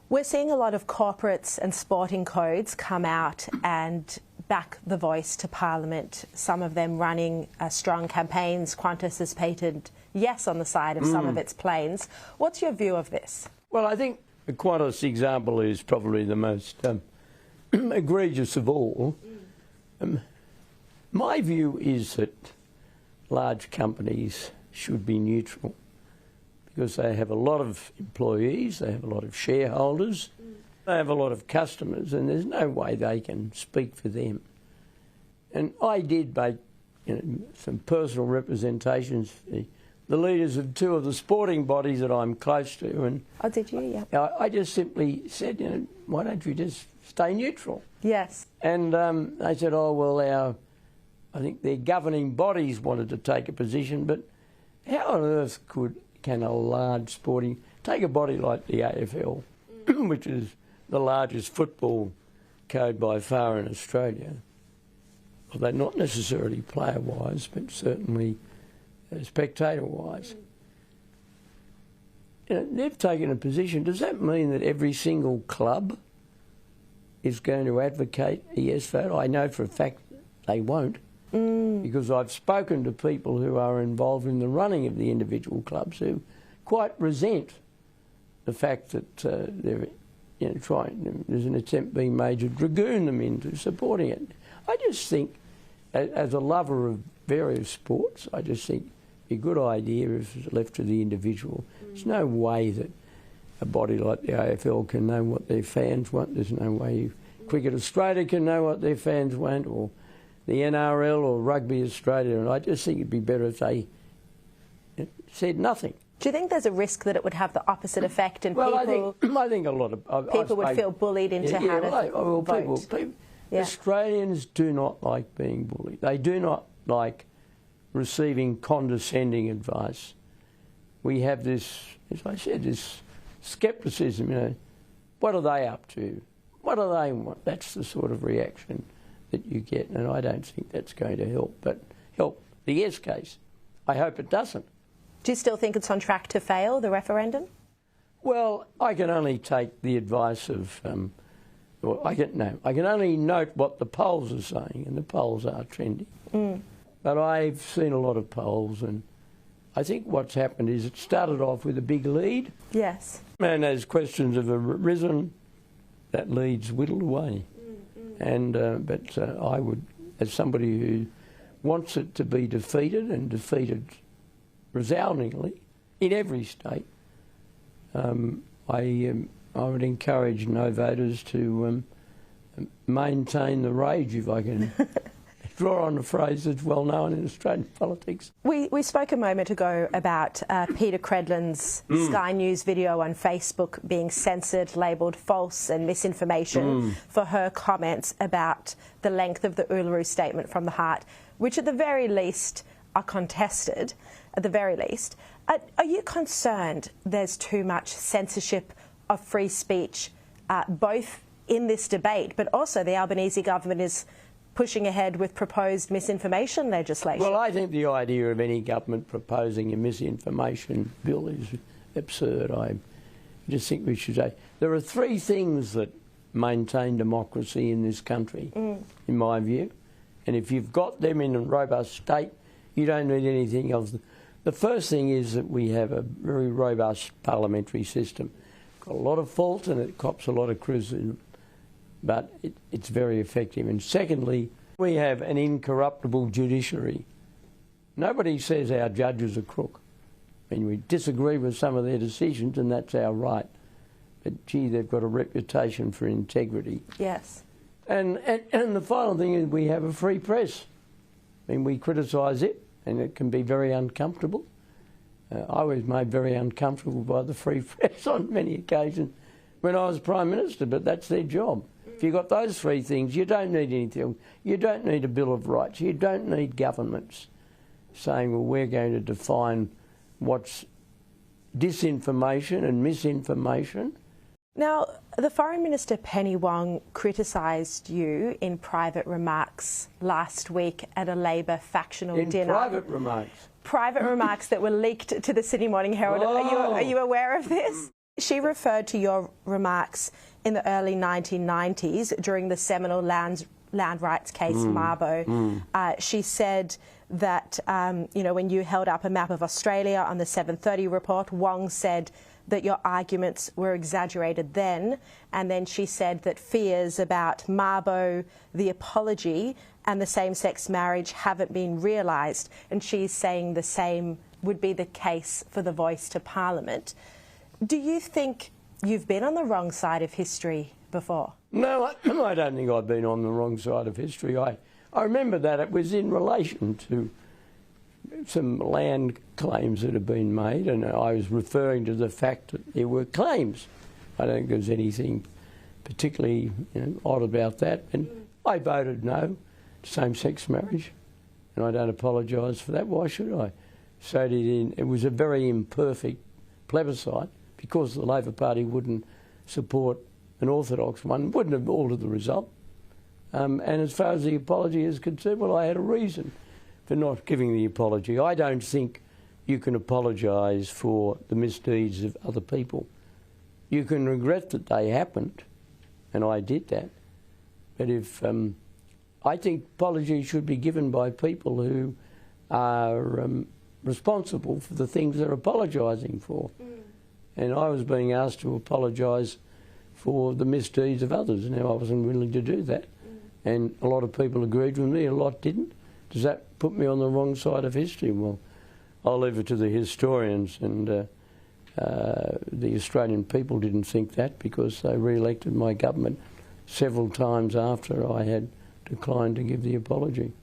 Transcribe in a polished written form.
We're seeing a lot of corporates and sporting codes come out and back the voice to Parliament, some of them running strong campaigns. Qantas has painted yes on the side of some of its planes. What's your view of this? Well, I think the Qantas example is probably the most egregious of all. My view is that large companies should be neutral because they have a lot of employees, they have a lot of shareholders, they have a lot of customers, and there's no way they can speak for them. And I did make some personal representations for the leaders of two of the sporting bodies that I'm close to. And oh, did you? Yeah. I just simply said, why don't you just stay neutral? Yes. And they said, oh, well, I think their governing bodies wanted to take a position, but how on earth can a large sporting... Take a body like the AFL, which is the largest football code by far in Australia. Well, they're not necessarily player-wise, but certainly spectator-wise. They've taken a position. Does that mean that every single club is going to advocate a yes vote? I know for a fact they won't, because I've spoken to people who are involved in the running of the individual clubs who quite resent the fact that they're there's an attempt being made to dragoon them into supporting it. I just think, as a lover of various sports, I just think it'd be a good idea if it's left to the individual. There's no way that a body like the AFL can know what their fans want. There's no way Cricket Australia can know what their fans want, or the NRL or Rugby Australia. And I just think it'd be better if they said nothing. Do you think there's a risk that it would have the opposite effect, and I think a lot of people would feel bullied into how to vote? Australians do not like being bullied. They do not like receiving condescending advice. We have this, as I said, this scepticism. What are they up to? What do they want? That's the sort of reaction that you get, and I don't think that's going to help. But help the yes case. I hope it doesn't. Do you still think it's on track to fail, the referendum? Well, I can only take the advice of... I can only note what the polls are saying, and the polls are trending. But I've seen a lot of polls, and I think what's happened is it started off with a big lead. Yes. And as questions have arisen, that lead's whittled away. But I would, as somebody who wants it to be defeated, and defeated resoundingly in every state, I would encourage no voters to maintain the rage, if I can draw on a phrase that's well known in Australian politics. We spoke a moment ago about Peter Credlin's Sky News video on Facebook being censored, labelled false and misinformation for her comments about the length of the Uluru Statement from the Heart, which at the very least are contested, at the very least. Are you concerned there's too much censorship of free speech, both in this debate, but also the Albanese government is pushing ahead with proposed misinformation legislation? Well, I think the idea of any government proposing a misinformation bill is absurd. I just think we should say there are three things that maintain democracy in this country, in my view, and if you've got them in a robust state, you don't need anything else. The first thing is that we have a very robust parliamentary system. Got a lot of faults and it cops a lot of criticism, but it's very effective. And secondly, we have an incorruptible judiciary. Nobody says our judges are crook. I mean, we disagree with some of their decisions, and that's our right. But gee, they've got a reputation for integrity. Yes. And the final thing is we have a free press. I mean, we criticise it, and it can be very uncomfortable. I was made very uncomfortable by the free press on many occasions when I was Prime Minister, but that's their job. If you've got those three things, you don't need anything. You don't need a Bill of Rights. You don't need governments saying, well, we're going to define what's disinformation and misinformation. Now, the Foreign Minister Penny Wong criticised you in private remarks last week at a Labor factional dinner. In private remarks? Private remarks that were leaked to the Sydney Morning Herald. Oh. Are you aware of this? She referred to your remarks in the early 1990s during the seminal land rights case, Mabo. She said that, you know, when you held up a map of Australia on the 730 report, Wong said that your arguments were exaggerated then, and then she said that fears about Mabo, the apology, and the same-sex marriage haven't been realised, and she's saying the same would be the case for the voice to Parliament. Do you think you've been on the wrong side of history before? No, I don't think I've been on the wrong side of history. I remember that it was in relation to some land claims that have been made, and I was referring to the fact that there were claims. I don't think there's anything particularly odd about that. And I voted no to same-sex marriage, and I don't apologise for that. Why should I? So it was a very imperfect plebiscite because the Labor Party wouldn't support an orthodox one, wouldn't have altered the result. And as far as the apology is concerned, well, I had a reason for not giving the apology. I don't think you can apologise for the misdeeds of other people. You can regret that they happened, and I did that. But if I think apologies should be given by people who are responsible for the things they're apologising for. And I was being asked to apologise for the misdeeds of others, and I wasn't willing to do that. And a lot of people agreed with me, a lot didn't. Does that put me on the wrong side of history? Well, I'll leave it to the historians, and the Australian people didn't think that because they re-elected my government several times after I had declined to give the apology.